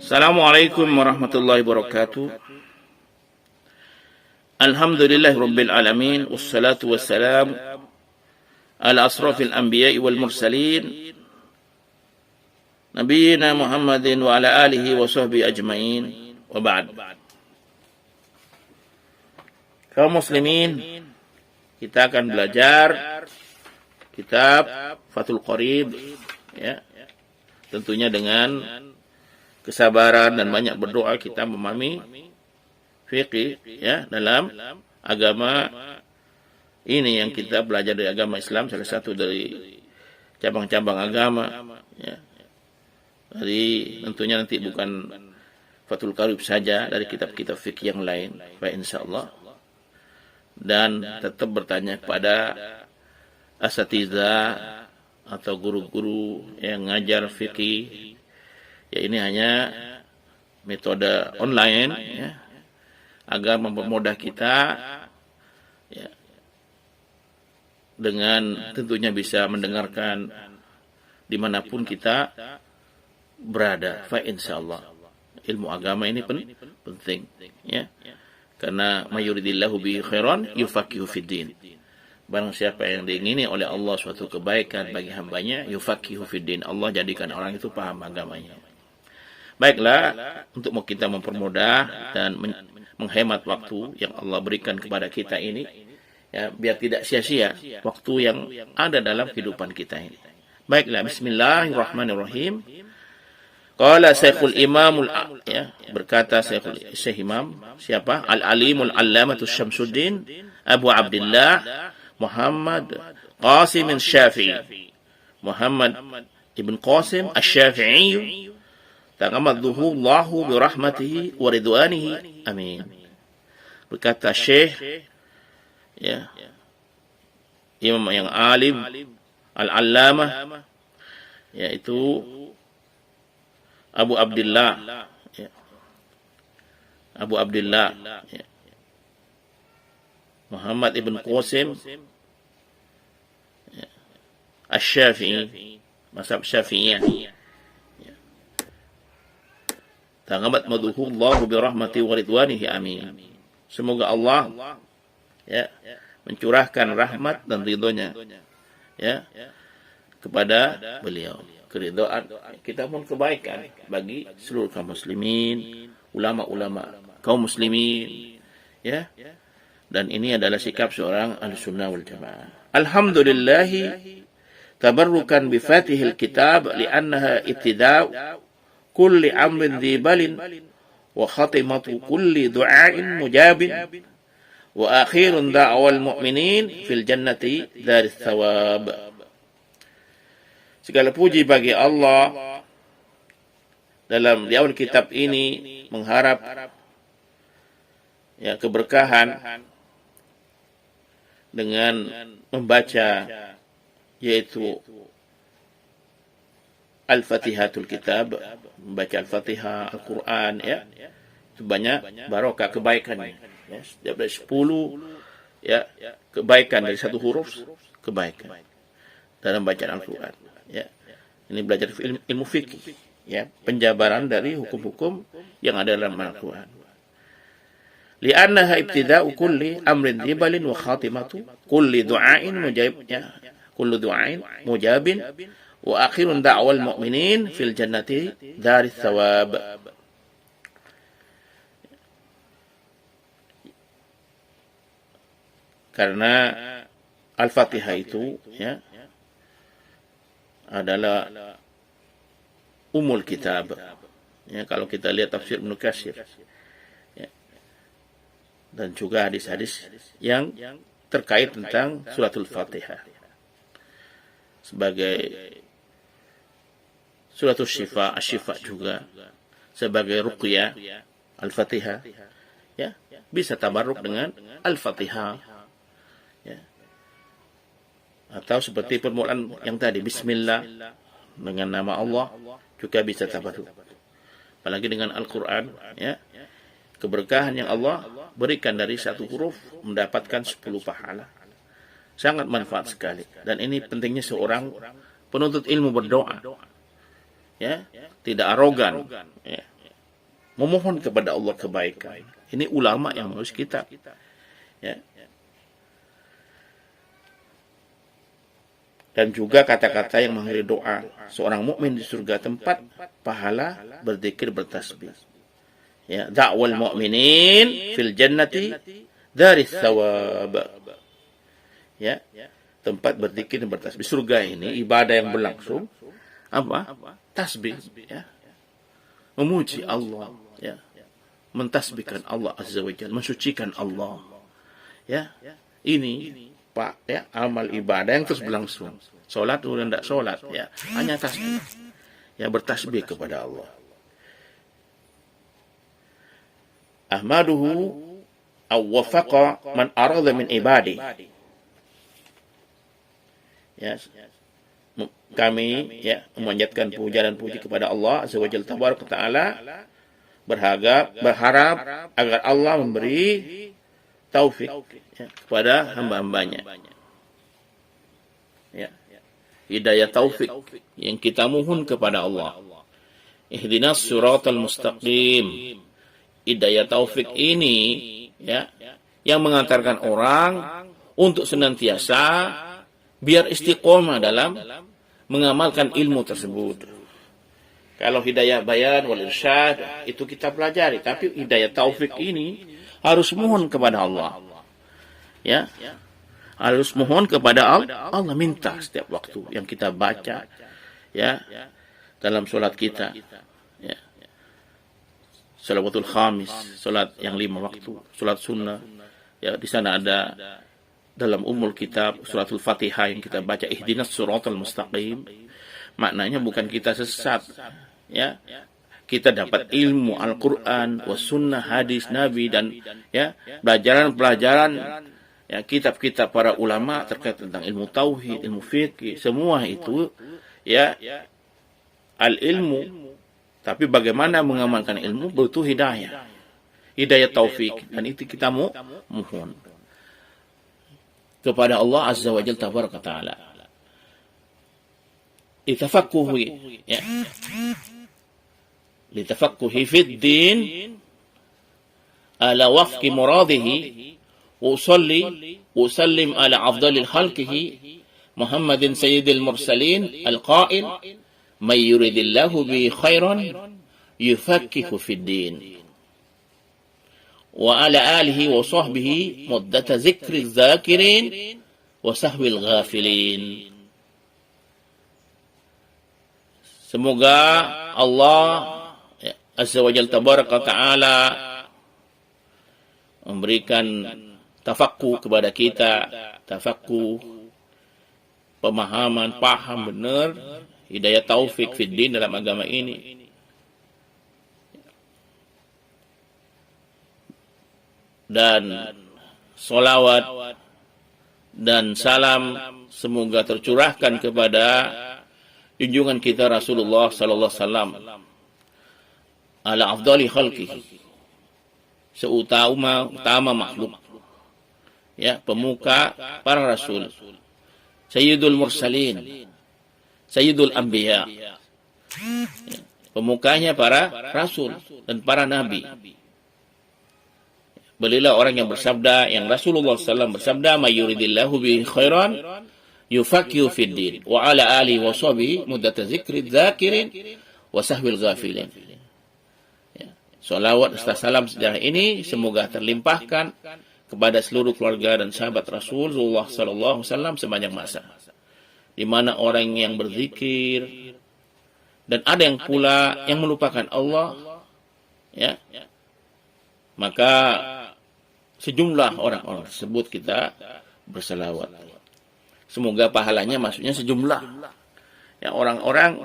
Assalamualaikum warahmatullahi wabarakatuh. Alhamdulillahi rabbil alamin, wassalatu wassalam ala asrafil anbiya'i wal mursalin, nabiyyina Muhammadin wa ala alihi wa sahbihi ajma'in, wa ba'd. Kaum muslimin, kita akan belajar kitab Fathul Qarib, ya. Tentunya dengan kesabaran dan banyak berdoa kita memahami fikih, ya, dalam agama ini yang kita belajar dari agama Islam, salah satu dari cabang-cabang agama, ya. Jadi tentunya nanti bukan Fathul Qarib saja, dari kitab-kitab fikih yang lain, Pak, insyaallah. Dan tetap bertanya kepada asatidzah atau guru-guru yang ngajar fikih. Ya, ini hanya metode online, ya, agar mempermudah kita, ya, dengan tentunya bisa mendengarkan dimanapun kita berada. Fa insyaallah ilmu agama ini penting, ya, karena mayuridillahu bi khairan yufaqihu fiddin. Barang siapa yang diingini oleh Allah suatu kebaikan bagi hambanya, yufaqihu fiddin, Allah jadikan orang itu paham agamanya. Baiklah, untuk kita mempermudah dan menghemat waktu yang Allah berikan kepada kita ini, ya, biar tidak sia-sia waktu yang ada dalam kehidupan kita ini. Baiklah, bismillahirrahmanirrahim. Qala Syekhul Imamul, ya, berkata Syekh Imam siapa? Al-Alimul Allamatu Syamsuddin Abu Abdullah Muhammad Qasim Syafi'i. Muhammad ibn Qasim Asy-Syafi'i, taqammadhu Allahu bi rahmatihi wa ridwanihi, amin. Berkata Syekh, ya, imam yang alim, al-allamah, yaitu Abu Abdullah, ya, Abu Abdullah, ya, Muhammad ibn Qasim, ya, Asy-Syafi'i, mazhab Syafi'iyah. Taqammat madhuhu Allahu bi rahmati wa ridwanihi, amin. Semoga Allah, ya, mencurahkan rahmat dan ridhonya, ya, kepada beliau. Keridhaan kita pun kebaikan bagi seluruh kaum muslimin, ulama-ulama kaum muslimin, ya. Dan ini adalah sikap seorang Ahlussunnah wal Jamaah. Alhamdulillahi tabarrukan bi fatihil kitab li'annaha ibtida'u kulli amrin dhi balin wa khatimatu kulli du'ain mujabin wa akhirun da'wal mu'minin fil jannati daris thawab. Segala puji bagi Allah, dalam di awal kitab ini mengharap, ya, keberkahan dengan membaca, yaitu Al-Fatihatul Kitab, membaca Al-Fatihah, Al-Quran, ya, itu banyak barokah kebaikannya, ya. Setiap dari 10, ya, kebaikan dari satu huruf, kebaikan dalam bacaan Al-Quran, ya. Ini belajar ilmu fikih, ya, penjabaran dari hukum-hukum yang ada dalam Al-Quran. Li'annaha ibtida'u kulli amrin dhibalin wa khatimatu kulli du'ain mujab, ya, kullu du'ain mujabin wa akhirun da'wal mu'minin fil jannati daris thawab. Karena Al-Fatihah itu, ya, adalah umul kitab, ya, kalau kita lihat tafsir Ibnu Katsir, ya, dan juga hadis-hadis yang terkait tentang suratul Fatihah sebagai suratul syifa, asy-syifa juga sebagai ruqyah. Al-Fatihah, ya, bisa tabarruk dengan Al-Fatihah, ya. Atau seperti permulaan yang tadi, bismillah, dengan nama Allah juga bisa tabarruk. Apalagi dengan Al-Quran, ya, keberkahan yang Allah berikan dari satu huruf mendapatkan 10 pahala. Sangat manfaat sekali. Dan ini pentingnya seorang Penuntut ilmu berdoa. Ya, tidak arogan. Ya. Memohon kepada Allah kebaikan. Ini ulama yang menulis kitab. Ya. Dan juga kata-kata yang mengakhiri doa. Seorang mukmin di surga tempat pahala berzikir bertasbih. Ya, da'wal mu'minin fil jannati daris thawab. Ya, tempat berzikir dan bertasbih. Surga ini ibadah yang berlangsung apa? Tasbih, ya. Memuji Allah, ya. Mentasbihkan Allah Azza wa Jalla, mensucikan Allah. Ya. Ini Pak, ya, amal ibadah yang terus berlangsung. Salat kemudian tidak salat, ya, hanya tasbih. Ya, bertasbih kepada Allah. Ahmaduhu awwafaqa man arada min ibadi. Ya, kami ya memanjatkan puja dan puji kepada Allah Azza wa Jalla tabaraka taala, berharap agar Allah memberi taufik ya, kepada hamba-hambanya. Ya. Hidayah taufik yang kita mohon kepada Allah. Ihdinas siratal mustaqim. Hidayah taufik ini ya yang mengantarkan orang untuk senantiasa biar istiqomah dalam mengamalkan ilmu tersebut. Kalau hidayah bayan wal irsyad itu kita pelajari, tapi hidayah taufik ini harus mohon kepada Allah. Ya. Harus mohon kepada Allah, minta setiap waktu yang kita baca ya dalam salat kita. Ya. Salawatul khamis, salat yang 5 waktu, salat sunnah. Ya, di sana ada dalam Ummul Kitab suratul Fatihah yang kita baca ihdinas siratal mustaqim. Maknanya bukan kita sesat, ya. Kita dapat ilmu Al-Quran, was-sunnah, hadis Nabi, dan ya pelajaran-pelajaran ya, kitab-kitab para ulama terkait tentang ilmu tauhid, ilmu fikih, semua itu ya al-ilmu. Tapi bagaimana mengamalkan ilmu butuh hidayah, hidayah taufik, dan itu kita mohon kepada Allah Azza wa Jalla tabaraka taala. Litafaqquhi ya. لتفقه في الدين على وفق مراده وأصلي وأسلم على أفضل خلقه محمد سيد المرسلين القائل من يريد الله به خيرا يفقه في الدين وعلى آله وصحبه مدة ذكر الذاكرين وسهو الغافلين. Semoga Allah Azza wa Jalla tabaraka ta'ala memberikan tafakkur kepada kita, tafakkur, pemahaman, paham benar, hidayah taufik fiddin dalam agama ini. Dan solawat dan salam semoga tercurahkan kepada junjungan kita Rasulullah sallallahu alaihi wasallam ala afdali khalqihi, seutama makhluk ya, pemuka para rasul, sayyidul mursalin, sayyidul anbiya ya, pemukanya para rasul dan para nabi. Belilah orang yang bersabda, yang Rasulullah SAW bersabda, may yuridillahu bihi khairan yufaqihu fid din wa ala alihi wa sahbihi muddata dzikri dzakirin wa sahwil ghafilin. Salawat serta salam sejarah ini semoga terlimpahkan kepada seluruh keluarga dan sahabat Rasulullah sallallahu alaihi wasallam sepanjang masa, di mana orang yang berzikir dan ada yang pula yang melupakan Allah ya, maka sejumlah orang-orang tersebut kita bersalawat. Semoga pahalanya maksudnya sejumlah ya, orang-orang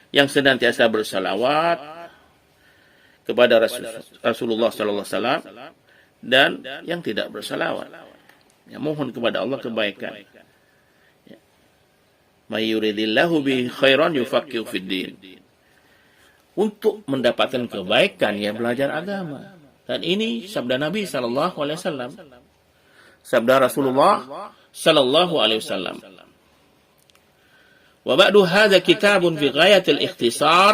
yang senantiasa bersalawat kepada Rasulullah sallallahu alaihi wasallam dan yang tidak bersalawat. Ya, mohon kepada Allah kebaikan. Ya. May yuridillahu bihi khairan yufaqihu fid din. Untuk mendapatkan kebaikan ya belajar agama. Dan ini sabda Nabi sallallahu alaihi wasallam. Sabda Rasulullah sallallahu alaihi wasallam. وبعد هذا كتاب في غاية الاختصار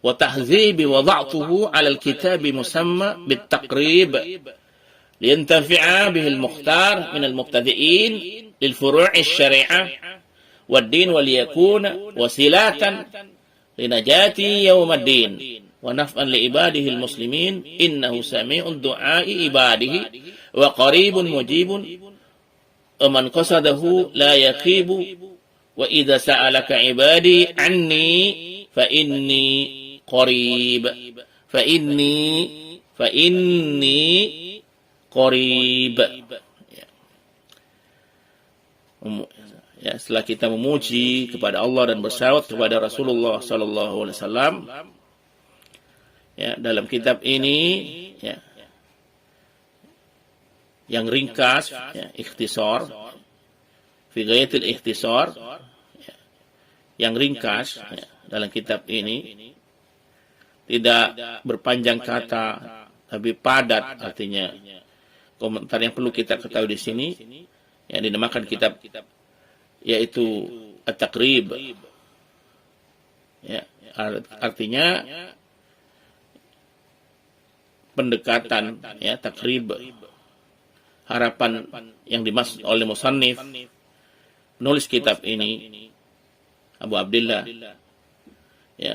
وتهذيب وضعته على الكتاب مسمى بالتقريب لينتفع به المختار من المبتدئين للفروع الشريعة والدين وليكون وسيلة لنجاة يوم الدين ونفعا لعباده المسلمين إنه سميع دعاء عباده وقريب مجيب ومن قصده لا يخيب وإذا سألك عبادي عني فإني قريب فإني قريب. Ya, setelah kita memuji kepada Allah dan bersalawat kepada Rasulullah sallallahu alaihi wasallam, ya, dalam kitab ini, ya, yang ringkas, ya, ikhtisar, fi ghayatil ikhtisar, ya, yang ringkas, ya, dalam kitab ini tidak berpanjang kata tapi padat, artinya komentar yang perlu kita ketahui di sini yang dinamakan kitab yaitu at-taqrib, ya, artinya pendekatan, ya, takrib, harapan yang dimaksud oleh musannif penulis kitab ini Abu Abdillah, ya,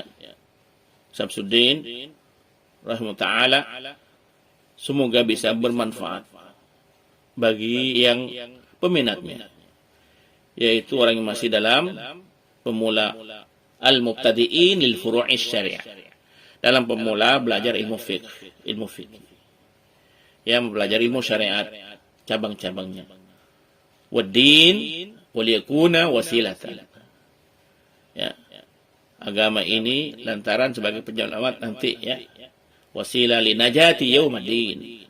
Samsuddin rahimahullah ta'ala, semoga bisa bermanfaat bagi yang peminatnya, yaitu orang yang masih dalam pemula al-mubtadi'in lil furu'is syariah, dalam pemula belajar ilmu fiqh, yang belajar ilmu syariat cabang-cabangnya, wad-din waliyakuna wasilatan, ya, agama ini lantaran sebagai penyelamat nanti, ya, wasilah li najati yaumiddin,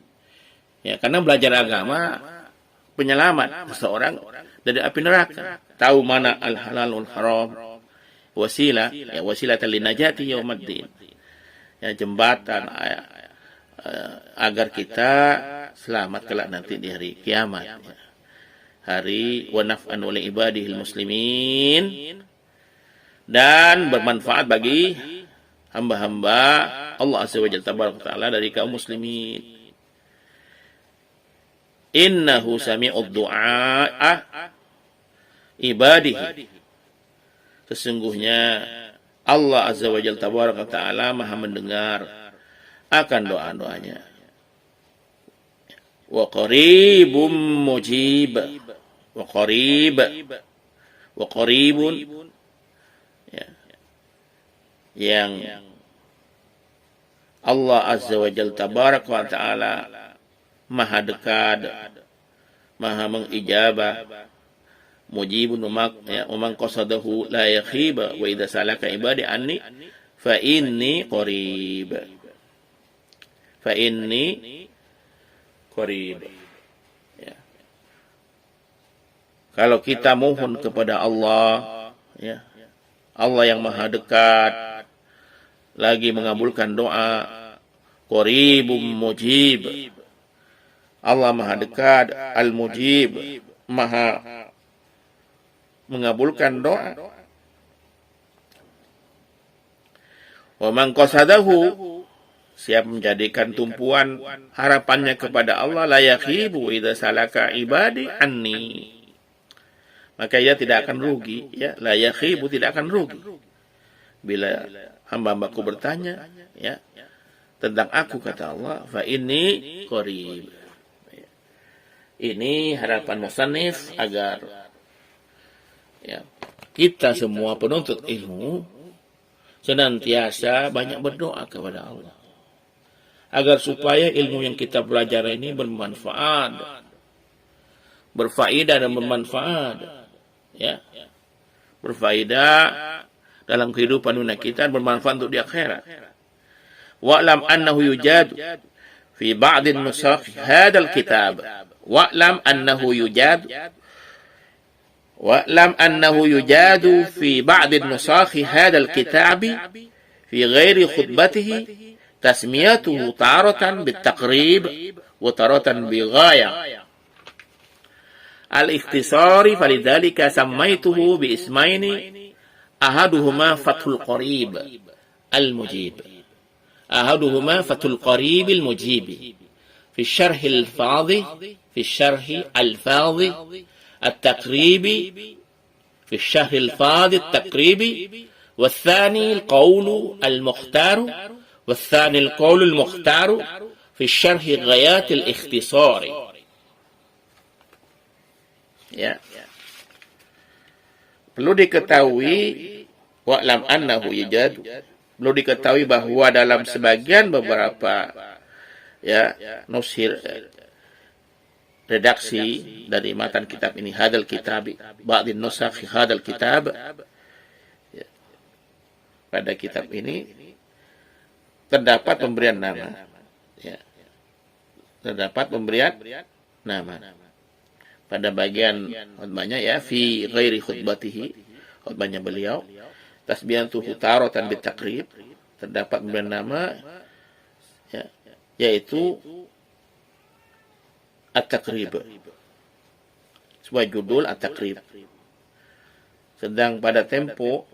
ya, karena belajar agama penyelamat seseorang dari api neraka, tahu mana al-halal wal haram, wasilah, ya, wasilatan li najati yaumiddin, ya, jembatan agar kita selamat kelak nanti di hari kiamat, ya. Hari wa naf'an li ibadihil muslimin, dan bermanfaat bagi hamba-hamba Allah Azza wa Jalla tabaraka ta'ala dari kaum muslimin. Innahu sami'ud du'a ibadihi, sesungguhnya Allah Azza wa Jalla tabaraka ta'ala maha mendengar akan doa-doanya. Wa qaribun mujib, wa qaribun, ya, yang Allah Azza wa Jalla tabaraka wa ta'ala maha dekat, maha mengijabah, mujibun umman qasadahu la yakhiba wa idza salaka ibadi anni fa inni qarib, ya. Kalau kita mohon kepada Allah, ya, Allah yang maha dekat lagi mengabulkan doa, qaribum mujib, Allah maha dekat, al-mujib, maha mengabulkan doa. Wa man qasadahu, siap menjadikan tumpuan harapannya kepada Allah, la yakhibu idza salaka ibadi anni, maka ia tidak akan rugi, ya, la yakhibu, tidak akan rugi bila hamba-hambaku bertanya, ya, tentang aku, kata Allah, fa inni qarib. Ini harapan musannif agar, ya, kita semua penuntut ilmu senantiasa banyak berdoa kepada Allah agar supaya ilmu yang kita pelajari ini bermanfaat, berfaedah dan bermanfaat, ya, berfaedah dalam kehidupan dunia kita, bermanfaat untuk di akhirat. Wa'lam annahu yujadu fi ba'din nusakh hadzal kitab, wa'lam annahu yujadu fi ba'din nusakh hadzal kitab fi ghairi khutbatihi tasmiyatuhu taratan bitaqrib wa taratan bighaya al-ikhtisari, falidzalika sammaituhu bi ismaini Ahaduhuma Fathul Qarib al-Mujib. Ahaduhuma Fathul Qarib al-Mujib. Fi syarh al-fadhi, fi syarh al-fadhi at-taqribi, fi syarh al-fadhi at-taqribi, والثاني القول المختار والثاني القول المختار في الشرح غايات الاختصار. Ya. Perlu diketahui wa'lam annahu yujad. Perlu diketahui bahwa dalam sebagian beberapa nusir redaksi dari matan kitab ini, hadal kitab, ba'dhin nusakh hadal kitab, pada kitab ini terdapat pemberian nama. Ya. Terdapat pemberian nama. Pada bagian khutbahnya fi ghairi khutbatihi, khutbahnya beliau, tasbiyantuhu taratan bitaqrib, terdapat pemberian nama yaitu at-taqrib. Sebuah judul at-taqrib. Sedang pada tempo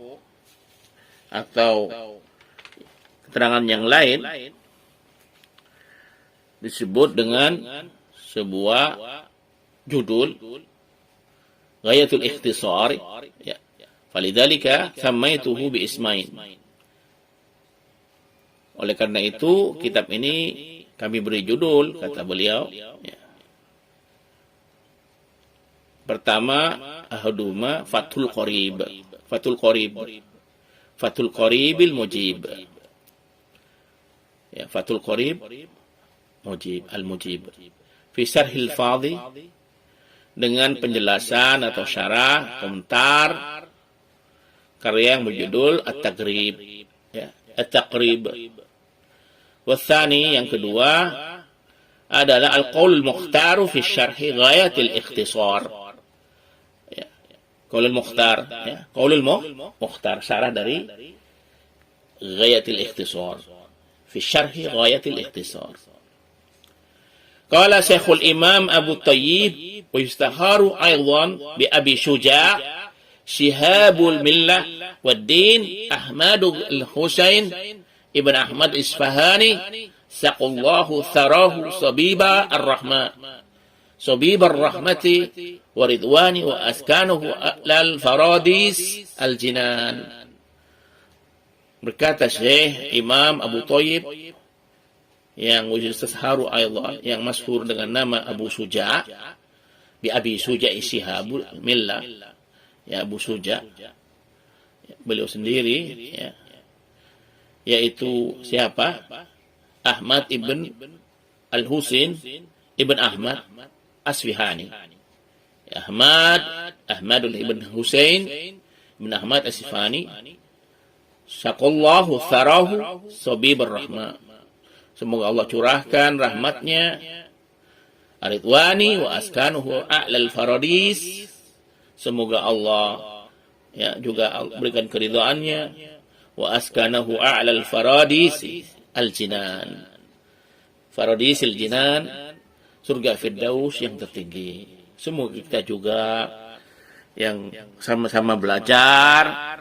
atau keterangan yang lain disebut dengan sebuah judul ghayatul ikhtisar, ya. Falidzalika samaituhu bi ismain. Oleh karena itu kitab ini kami beri judul, kata beliau, ya. Pertama, ahaduma Fathul Qarib. Fathul Qarib. Fathul Qaribil Mujib. Ya, Fathul Qarib Mujib, Al-Mujib. Fi Syarhil Fadhi, dengan penjelasan atau syarah, komentar karya yang berjudul At-Taqrib, ya, At-Taqrib. Wathani, yang kedua adalah Al-Qaul Mukhtar fi Syarhi Ghayatil Ikhtisar. Qaulul Mukhtar, ya. Qaulul Mukhtar, syarah dari Ghayatil Ikhtisar. Fi syarhi Ghayatil Ikhtisar. Qala Syekhul Imam Abu Tayyib wa yustaharu aydan bi Abi Syuja' Syihabul Millah wad Din Ahmad al-Husain ibn Ahmad Isfahani saqallahu tharahu sabiba ar-rahma. Sabib ar-rahmati wa ridwani wa askanuhu lal faradis al-jinan. Berkata Syekh Imam Abu Tayyib yang yustasharu aydan, yang masyhur dengan nama Abu Syuja', bi Abi Syuja' Syihabul Millah, ya, Abu Syuja', beliau sendiri, ya, yaitu siapa? Ahmad ibn Al-Husain ibn Ahmad Asfihani. Ahmadul ibn Husain ibn Ahmad Asfihani. Syaqallahu tharahu sabib ar-rahma. Semoga Allah curahkan rahmatnya, aridwani wa askanuhu a'lal faradis. Semoga Allah, ya, juga berikan keridhaannya, wa askanahu a'lal faradis al-jinan. Faradis al-jinan, surga Firdaus yang tertinggi. Semoga kita juga yang sama-sama belajar,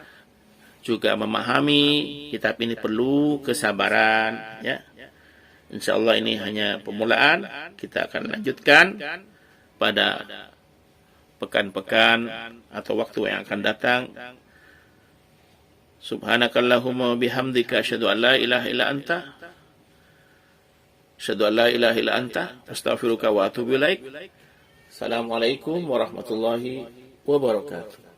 juga memahami kitab ini perlu kesabaran, ya. Insyaallah ini hanya permulaan, kita akan lanjutkan pada pekan-pekan atau waktu yang akan datang. Subhanakallahumma wa bihamdika asyhadu an la ilaha illa anta asyhadu an la ilaha illa anta astaghfiruka wa atubu ilaik. Assalamualaikum warahmatullahi wabarakatuh.